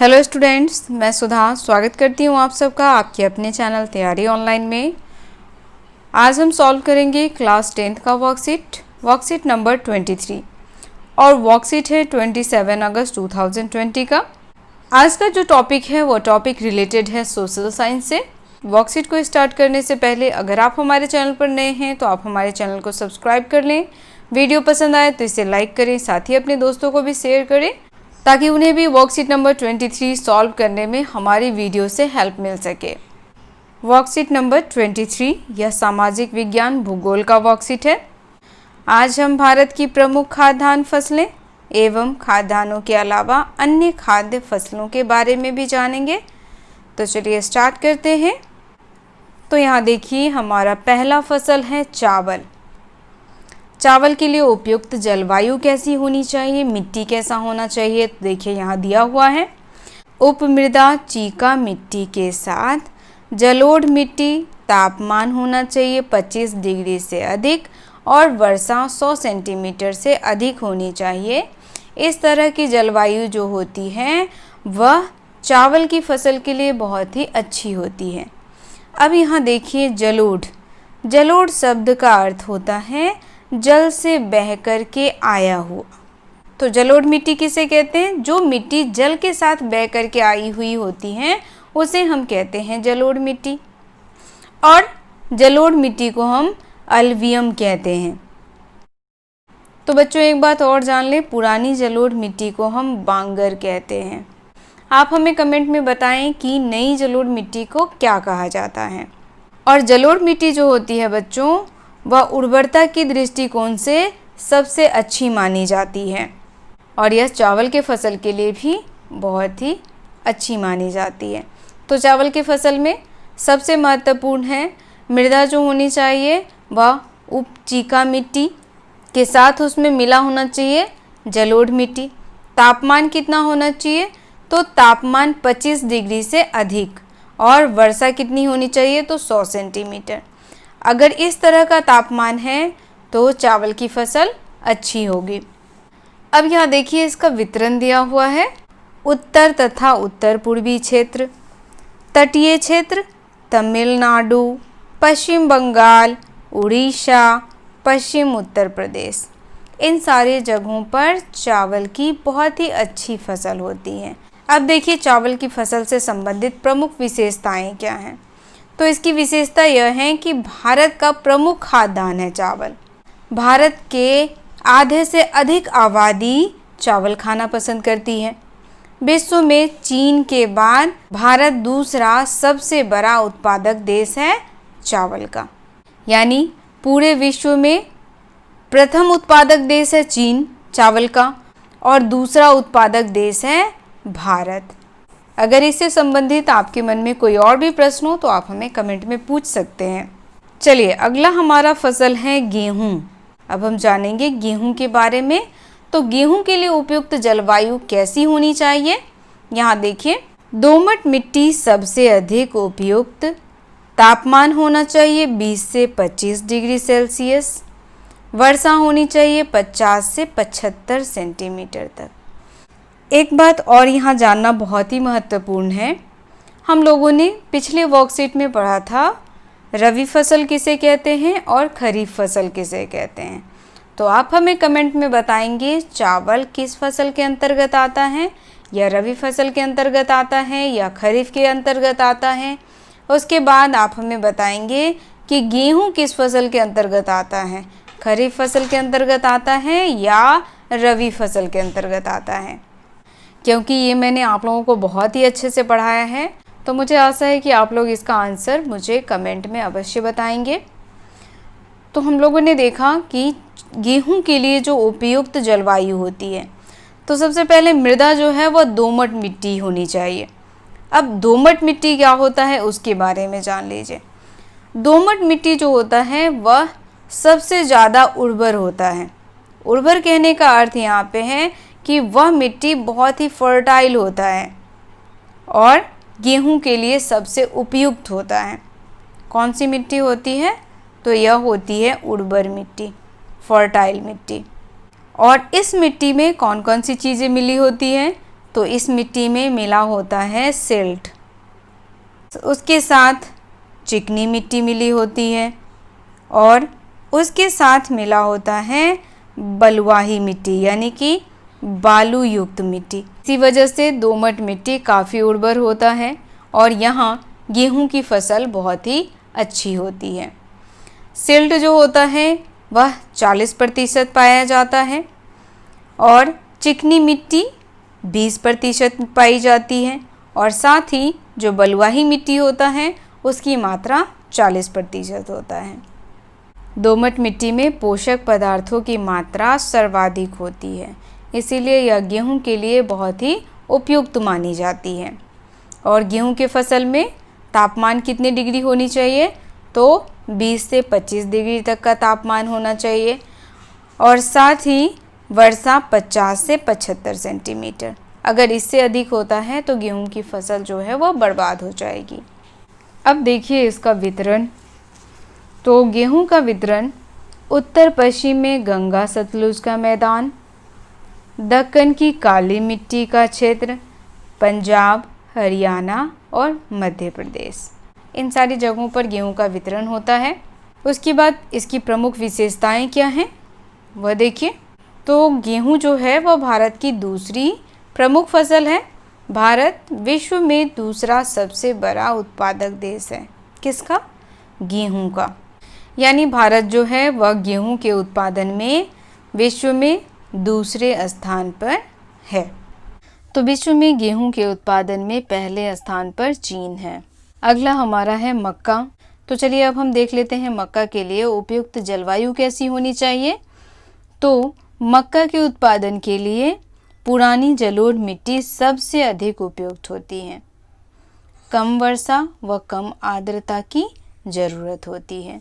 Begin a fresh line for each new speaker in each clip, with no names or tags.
Hello students, मैं सुधा स्वागत करती हूँ आप सबका आपके अपने चैनल तैयारी ऑनलाइन में। आज हम सॉल्व करेंगे क्लास 10th का वर्कशीट नंबर 23 और वर्कशीट है 27 अगस्त 2020 का। आज का जो टॉपिक है वो टॉपिक रिलेटेड है सोशल साइंस से। वर्कशीट को स्टार्ट करने से पहले अगर आप हमारे चैनल पर नए हैं तो आप हमारे चैनल को सब्सक्राइब कर लें। वीडियो पसंद आए तो इसे लाइक करें, साथ ही अपने दोस्तों को भी शेयर करें ताकि उन्हें भी वर्कशीट नंबर 23 सॉल्व करने में हमारी वीडियो से हेल्प मिल सके। वर्कशीट नंबर 23 यह सामाजिक विज्ञान भूगोल का वर्कशीट है। आज हम भारत की प्रमुख खाद्यान्न फसलें एवं खाद्यान्नों के अलावा अन्य खाद्य फसलों के बारे में भी जानेंगे। तो चलिए स्टार्ट करते हैं। तो यहाँ देखिए, हमारा पहला फसल है चावल। चावल के लिए उपयुक्त जलवायु कैसी होनी चाहिए, मिट्टी कैसा होना चाहिए, तो देखिए यहाँ दिया हुआ है। उपमृदा चीका मिट्टी के साथ जलोढ़ मिट्टी, तापमान होना चाहिए 25 डिग्री से अधिक और वर्षा 100 सेंटीमीटर से अधिक होनी चाहिए। इस तरह की जलवायु जो होती है वह चावल की फसल के लिए बहुत ही अच्छी होती है। अब यहाँ देखिए जलोढ़ शब्द का अर्थ होता है जल से बह कर के आया हुआ। तो जलोढ़ मिट्टी किसे कहते हैं? जो मिट्टी जल के साथ बह कर के आई हुई होती है उसे हम कहते हैं जलोढ़ मिट्टी। और जलोढ़ मिट्टी को हम अलवियम कहते हैं। तो बच्चों एक बात और जान लें, पुरानी जलोढ़ मिट्टी को हम बांगर कहते हैं। आप हमें कमेंट में बताएं कि नई जलोढ़ मिट्टी को क्या कहा जाता है। और जलोढ़ मिट्टी जो होती है बच्चों, वह उर्वरता की दृष्टिकोण से सबसे अच्छी मानी जाती है और यह चावल के फसल के लिए भी बहुत ही अच्छी मानी जाती है। तो चावल की फसल में सबसे महत्वपूर्ण है मृदा जो होनी चाहिए वह उपचीका मिट्टी के साथ उसमें मिला होना चाहिए जलोढ़ मिट्टी। तापमान कितना होना चाहिए? तो तापमान 25 डिग्री से अधिक और वर्षा कितनी होनी चाहिए? तो 100 सेंटीमीटर। अगर इस तरह का तापमान है तो चावल की फसल अच्छी होगी। अब यहाँ देखिए इसका वितरण दिया हुआ है। उत्तर तथा उत्तर पूर्वी क्षेत्र, तटीय क्षेत्र तमिलनाडु, पश्चिम बंगाल, उड़ीसा, पश्चिम उत्तर प्रदेश, इन सारे जगहों पर चावल की बहुत ही अच्छी फसल होती है। अब देखिए चावल की फसल से संबंधित प्रमुख विशेषताएं क्या हैं। तो इसकी विशेषता यह है कि भारत का प्रमुख खाद्यान्न है चावल। भारत के आधे से अधिक आबादी चावल खाना पसंद करती है। विश्व में चीन के बाद भारत दूसरा सबसे बड़ा उत्पादक देश है चावल का। यानी पूरे विश्व में प्रथम उत्पादक देश है चीन चावल का और दूसरा उत्पादक देश है भारत। अगर इससे संबंधित आपके मन में कोई और भी प्रश्न हो तो आप हमें कमेंट में पूछ सकते हैं। चलिए अगला हमारा फसल है गेहूं। अब हम जानेंगे गेहूं के बारे में। तो गेहूं के लिए उपयुक्त जलवायु कैसी होनी चाहिए? यहाँ देखिए, दोमट मिट्टी सबसे अधिक उपयुक्त, तापमान होना चाहिए 20 से 25 डिग्री सेल्सियस, वर्षा होनी चाहिए 50 से 75 सेंटीमीटर तक। एक बात और यहाँ जानना बहुत ही महत्वपूर्ण है। हम लोगों ने पिछले वर्कशीट में पढ़ा था रबी फसल किसे कहते हैं और खरीफ फसल किसे कहते हैं। तो आप हमें कमेंट में बताएंगे चावल किस फसल के अंतर्गत आता है, या रबी फसल के अंतर्गत आता है या खरीफ के अंतर्गत आता है। उसके बाद आप हमें बताएंगे कि गेहूँ किस फसल के अंतर्गत आता है, खरीफ फसल के अंतर्गत आता है या रबी फसल के अंतर्गत आता है। क्योंकि ये मैंने आप लोगों को बहुत ही अच्छे से पढ़ाया है तो मुझे आशा है कि आप लोग इसका आंसर मुझे कमेंट में अवश्य बताएंगे। तो हम लोगों ने देखा कि गेहूं के लिए जो उपयुक्त जलवायु होती है, तो सबसे पहले मृदा जो है वह दोमट मिट्टी होनी चाहिए। अब दोमट मिट्टी क्या होता है उसके बारे में जान लीजिए। दोमट मिट्टी जो होता है वह सबसे ज़्यादा उर्वर होता है। उर्वर कहने का अर्थ यहाँ पे है कि वह मिट्टी बहुत ही फर्टाइल होता है और गेहूं के लिए सबसे उपयुक्त होता है। कौन सी मिट्टी होती है? तो यह होती है उर्वर मिट्टी, फर्टाइल मिट्टी। और इस मिट्टी में कौन कौन सी चीज़ें मिली होती हैं? तो इस मिट्टी में मिला होता है सिल्ट, उसके साथ चिकनी मिट्टी मिली होती है और उसके साथ मिला होता है बलुआही मिट्टी यानी कि बालू युक्त मिट्टी। इसी वजह से दोमट मिट्टी काफ़ी उर्वर होता है और यहाँ गेहूं की फसल बहुत ही अच्छी होती है। सिल्ट जो होता है वह 40% पाया जाता है और चिकनी मिट्टी 20% पाई जाती है और साथ ही जो बलुआही मिट्टी होता है उसकी मात्रा 40% होता है। दोमट मिट्टी में पोषक पदार्थों की मात्रा सर्वाधिक होती है, इसीलिए यह गेहूं के लिए बहुत ही उपयुक्त मानी जाती है। और गेहूं के फसल में तापमान कितने डिग्री होनी चाहिए, तो 20 से 25 डिग्री तक का तापमान होना चाहिए और साथ ही वर्षा 50 से 75 सेंटीमीटर। अगर इससे अधिक होता है तो गेहूं की फसल जो है वह बर्बाद हो जाएगी। अब देखिए इसका वितरण। तो गेहूं का वितरण उत्तर पश्चिम में गंगा सतलुज का मैदान, दक्कन की काली मिट्टी का क्षेत्र, पंजाब, हरियाणा और मध्य प्रदेश, इन सारी जगहों पर गेहूं का वितरण होता है। उसके बाद इसकी प्रमुख विशेषताएं क्या हैं वह देखिए। तो गेहूं जो है वह भारत की दूसरी प्रमुख फसल है। भारत विश्व में दूसरा सबसे बड़ा उत्पादक देश है। किसका? गेहूं का। यानी भारत जो है वह गेहूं के उत्पादन में विश्व में दूसरे स्थान पर है। तो विश्व में गेहूं के उत्पादन में पहले स्थान पर चीन है। अगला हमारा है मक्का। तो चलिए अब हम देख लेते हैं मक्का के लिए उपयुक्त जलवायु कैसी होनी चाहिए। तो मक्का के उत्पादन के लिए पुरानी जलोढ़ मिट्टी सबसे अधिक उपयुक्त होती है। कम वर्षा व कम आर्द्रता की ज़रूरत होती है।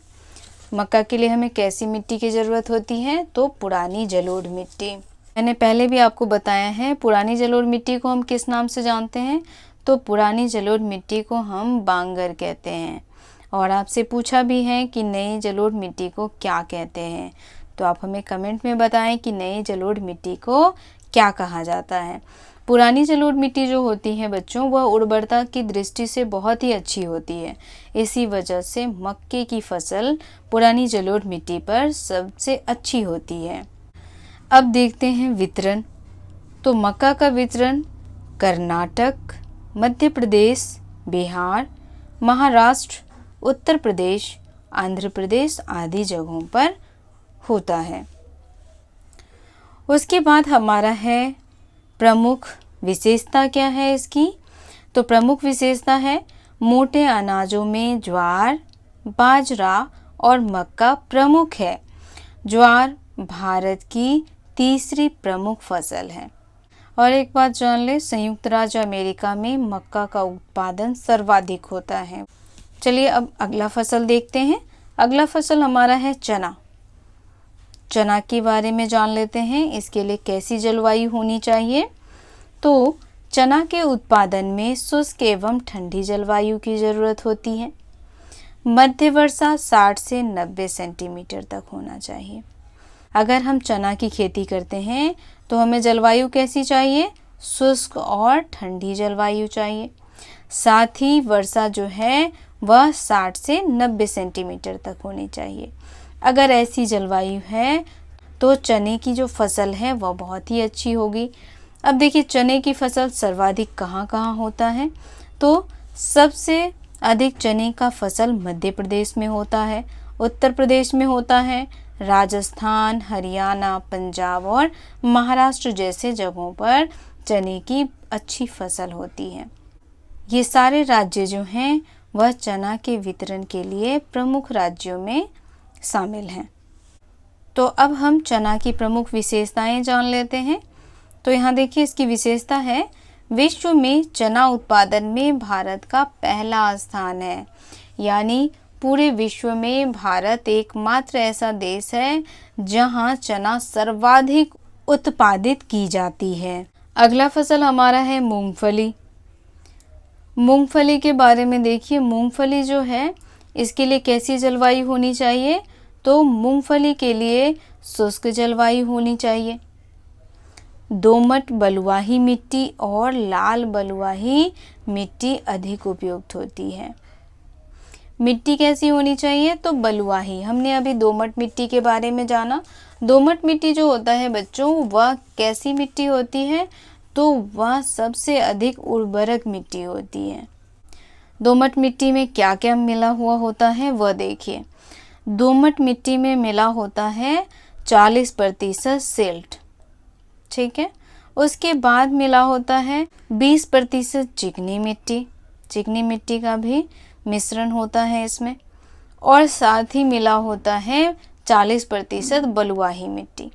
मक्का के लिए हमें कैसी मिट्टी की ज़रूरत होती है, तो पुरानी जलोढ़ मिट्टी। मैंने पहले भी आपको बताया है पुरानी जलोढ़ मिट्टी को हम किस नाम से जानते हैं, तो पुरानी जलोढ़ मिट्टी को हम बांगर कहते हैं। और आपसे पूछा भी है कि नई जलोढ़ मिट्टी को क्या कहते हैं, तो आप हमें कमेंट में बताएं कि नई जलोढ़ मिट्टी को क्या कहा जाता है। पुरानी जलोढ़ मिट्टी जो होती है बच्चों, वह उर्वरता की दृष्टि से बहुत ही अच्छी होती है। इसी वजह से मक्के की फसल पुरानी जलोढ़ मिट्टी पर सबसे अच्छी होती है। अब देखते हैं वितरण। तो मक्का का वितरण कर्नाटक, मध्य प्रदेश, बिहार, महाराष्ट्र, उत्तर प्रदेश, आंध्र प्रदेश आदि जगहों पर होता है। उसके बाद हमारा है प्रमुख विशेषता क्या है इसकी। तो प्रमुख विशेषता है मोटे अनाजों में ज्वार, बाजरा और मक्का प्रमुख है। ज्वार भारत की तीसरी प्रमुख फसल है। और एक बात जान ले, संयुक्त राज्य अमेरिका में मक्का का उत्पादन सर्वाधिक होता है। चलिए अब अगला फसल देखते हैं। अगला फसल हमारा है चना। चना के बारे में जान लेते हैं। इसके लिए कैसी जलवायु होनी चाहिए, तो चना के उत्पादन में शुष्क एवं ठंडी जलवायु की ज़रूरत होती है। मध्य वर्षा 60 से 90 सेंटीमीटर तक होना चाहिए। अगर हम चना की खेती करते हैं तो हमें जलवायु कैसी चाहिए, शुष्क और ठंडी जलवायु चाहिए। साथ ही वर्षा जो है वह 60 से 90 सेंटीमीटर तक होनी चाहिए। अगर ऐसी जलवायु है तो चने की जो फसल है वह बहुत ही अच्छी होगी। अब देखिए चने की फसल सर्वाधिक कहाँ कहाँ होता है, तो सबसे अधिक चने का फसल मध्य प्रदेश में होता है, उत्तर प्रदेश में होता है, राजस्थान, हरियाणा, पंजाब और महाराष्ट्र जैसे जगहों पर चने की अच्छी फसल होती है। ये सारे राज्य जो हैं वह चना के वितरण के लिए प्रमुख राज्यों में शामिल हैं। तो अब हम चना की प्रमुख विशेषताएं जान लेते हैं। तो यहाँ देखिए इसकी विशेषता है विश्व में चना उत्पादन में भारत का पहला स्थान है। यानी पूरे विश्व में भारत एकमात्र ऐसा देश है जहाँ चना सर्वाधिक उत्पादित की जाती है। अगला फसल हमारा है मूंगफली। मूंगफली के बारे में देखिए, मूंगफली जो है इसके लिए कैसी जलवायु होनी चाहिए, तो मूंगफली के लिए शुष्क जलवायु होनी चाहिए। दोमट बलुआही मिट्टी और लाल बलुआही मिट्टी अधिक उपयुक्त होती है। मिट्टी कैसी होनी चाहिए? तो बलुआही। हमने अभी दोमट मिट्टी के बारे में जाना। दोमट मिट्टी जो होता है बच्चों, वह कैसी मिट्टी होती है? तो वह सबसे अधिक उर्वरक मिट्टी होती है। दोमट मिट्टी में क्या क्या मिला हुआ होता है वह देखिए। दोमट मिट्टी में मिला होता है 40% सिल्ट, ठीक है। उसके बाद मिला होता है 20% चिकनी मिट्टी। चिकनी मिट्टी का भी मिश्रण होता है इसमें, और साथ ही मिला होता है 40% बलुआही मिट्टी।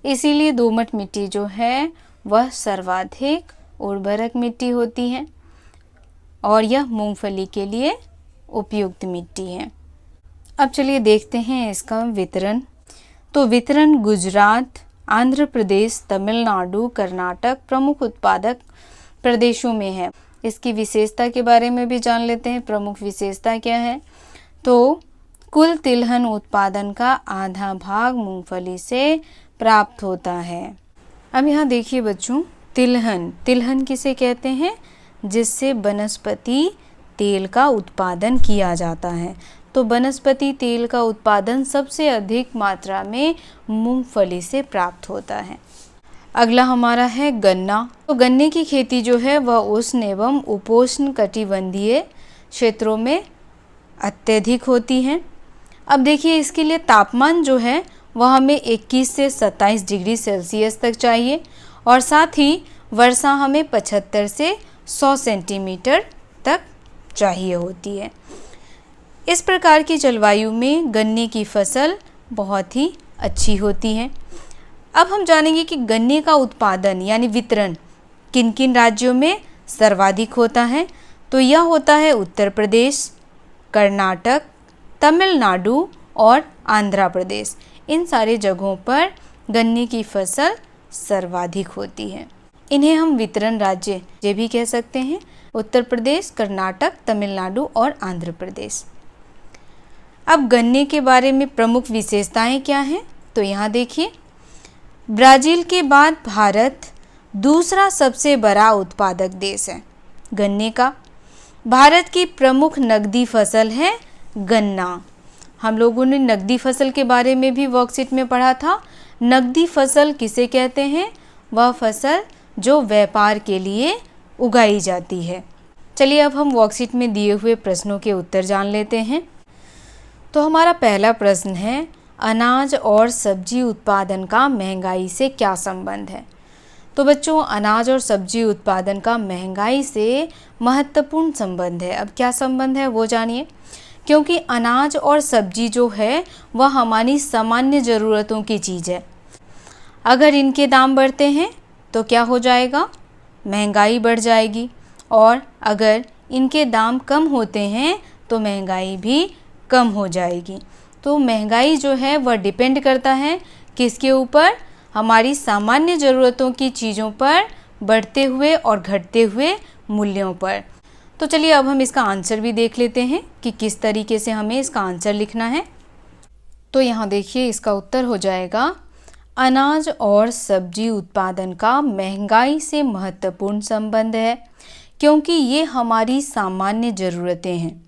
इसीलिए दोमट मिट्टी जो है वह सर्वाधिक उर्वरक मिट्टी होती है और यह मूंगफली के लिए उपयुक्त मिट्टी है। अब चलिए देखते हैं इसका वितरण। तो वितरण गुजरात, आंध्र प्रदेश, तमिलनाडु, कर्नाटक प्रमुख उत्पादक प्रदेशों में है। इसकी विशेषता के बारे में भी जान लेते हैं। प्रमुख विशेषता क्या है? तो कुल तिलहन उत्पादन का आधा भाग मूंगफली से प्राप्त होता है। अब यहाँ देखिए बच्चों, तिलहन, तिलहन किसे कहते हैं? जिससे वनस्पति तेल का उत्पादन किया जाता है। तो वनस्पति तेल का उत्पादन सबसे अधिक मात्रा में मूंगफली से प्राप्त होता है। अगला हमारा है गन्ना। तो गन्ने की खेती जो है वह उष्ण एवं उपोष्ण कटिबंधीय क्षेत्रों में अत्यधिक होती है। अब देखिए इसके लिए तापमान जो है वह हमें 21 से 27 डिग्री सेल्सियस तक चाहिए, और साथ ही वर्षा हमें 75 से 100 सेंटीमीटर तक चाहिए होती है। इस प्रकार की जलवायु में गन्ने की फसल बहुत ही अच्छी होती है। अब हम जानेंगे कि गन्ने का उत्पादन यानी वितरण किन किन राज्यों में सर्वाधिक होता है। तो यह होता है उत्तर प्रदेश, कर्नाटक, तमिलनाडु और आंध्र प्रदेश। इन सारे जगहों पर गन्ने की फसल सर्वाधिक होती है। इन्हें हम वितरण राज्य ये भी कह सकते हैं। उत्तर प्रदेश, कर्नाटक, तमिलनाडु और आंध्र प्रदेश। अब गन्ने के बारे में प्रमुख विशेषताएं क्या हैं? तो यहाँ देखिए, ब्राज़ील के बाद भारत दूसरा सबसे बड़ा उत्पादक देश है गन्ने का। भारत की प्रमुख नकदी फसल है गन्ना। हम लोगों ने नकदी फसल के बारे में भी वर्कशीट में पढ़ा था। नकदी फसल किसे कहते हैं? वह फसल जो व्यापार के लिए उगाई जाती है। चलिए अब हम वर्कशीट में दिए हुए प्रश्नों के उत्तर जान लेते हैं। तो हमारा पहला प्रश्न है, अनाज और सब्जी उत्पादन का महंगाई से क्या संबंध है? तो बच्चों, अनाज और सब्जी उत्पादन का महंगाई से महत्वपूर्ण संबंध है। अब क्या संबंध है वो जानिए। क्योंकि अनाज और सब्जी जो है वह हमारी सामान्य ज़रूरतों की चीज़ है। अगर इनके दाम बढ़ते हैं तो क्या हो जाएगा? महंगाई बढ़ जाएगी। और अगर इनके दाम कम होते हैं तो महंगाई भी कम हो जाएगी। तो महंगाई जो है वह डिपेंड करता है किसके ऊपर? हमारी सामान्य ज़रूरतों की चीज़ों पर बढ़ते हुए और घटते हुए मूल्यों पर। तो चलिए अब हम इसका आंसर भी देख लेते हैं कि किस तरीके से हमें इसका आंसर लिखना है। तो यहाँ देखिए इसका उत्तर हो जाएगा, अनाज और सब्जी उत्पादन का महंगाई से महत्वपूर्ण संबंध है, क्योंकि ये हमारी सामान्य ज़रूरतें हैं।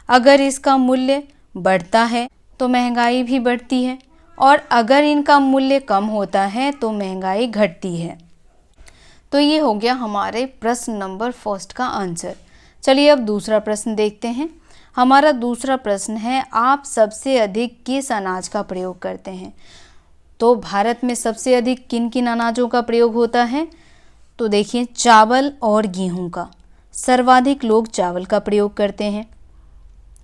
अगर इसका मूल्य बढ़ता है तो महंगाई भी बढ़ती है, और अगर इनका मूल्य कम होता है तो महंगाई घटती है। तो ये हो गया हमारे प्रश्न नंबर फर्स्ट का आंसर। चलिए अब दूसरा प्रश्न देखते हैं। हमारा दूसरा प्रश्न है, आप सबसे अधिक किस अनाज का प्रयोग करते हैं? तो भारत में सबसे अधिक किन किन अनाजों का प्रयोग होता है? तो देखिए, चावल और गेहूं का। सर्वाधिक लोग चावल का प्रयोग करते हैं,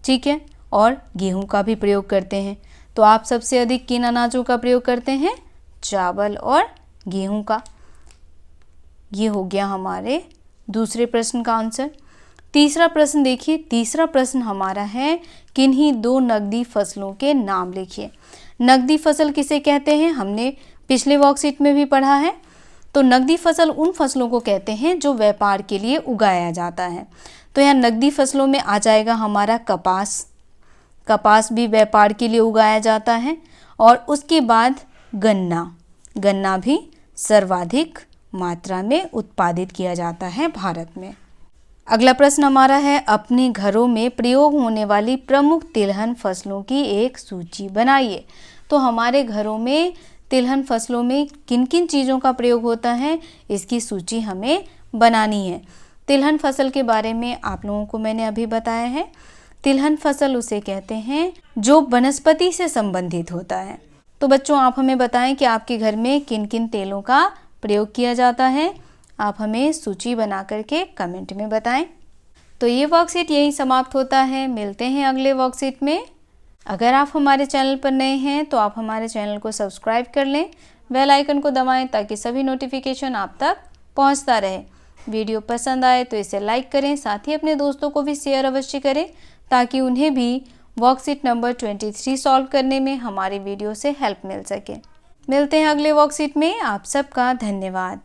ठीक है, और गेहूं का भी प्रयोग करते हैं। तो आप सबसे अधिक किन अनाजों का प्रयोग करते हैं? चावल और गेहूं का। ये हो गया हमारे दूसरे प्रश्न का आंसर। तीसरा प्रश्न देखिए, तीसरा प्रश्न हमारा है, किन्हीं दो नकदी फसलों के नाम लिखिए। नकदी फसल किसे कहते हैं? हमने पिछले वर्कशीट में भी पढ़ा है। तो नकदी फसल उन फसलों को कहते हैं जो व्यापार के लिए उगाया जाता है। तो यहाँ नकदी फसलों में आ जाएगा हमारा कपास। कपास भी व्यापार के लिए उगाया जाता है। और उसके बाद गन्ना, गन्ना भी सर्वाधिक मात्रा में उत्पादित किया जाता है भारत में। अगला प्रश्न हमारा है, अपने घरों में प्रयोग होने वाली प्रमुख तिलहन फसलों की एक सूची बनाइए। तो हमारे घरों में तिलहन फसलों में किन किन चीज़ों का प्रयोग होता है, इसकी सूची हमें बनानी है। तिलहन फसल के बारे में आप लोगों को मैंने अभी बताया है। तिलहन फसल उसे कहते हैं जो वनस्पति से संबंधित होता है। तो बच्चों, आप हमें बताएं कि आपके घर में किन किन तेलों का प्रयोग किया जाता है। आप हमें सूची बना करके कमेंट में बताएं। तो ये वर्कशीट यहीं समाप्त होता है। मिलते हैं अगले वर्कशीट में। अगर आप हमारे चैनल पर नए हैं तो आप हमारे चैनल को सब्सक्राइब कर लें, बेल आइकन को दबाएं ताकि सभी नोटिफिकेशन आप तक पहुंचता रहे। वीडियो पसंद आए तो इसे लाइक करें, साथ ही अपने दोस्तों को भी शेयर अवश्य करें ताकि उन्हें भी वर्कशीट नंबर 23 सॉल्व करने में हमारी वीडियो से हेल्प मिल सके। मिलते हैं अगले वर्कशीट में। आप सबका धन्यवाद।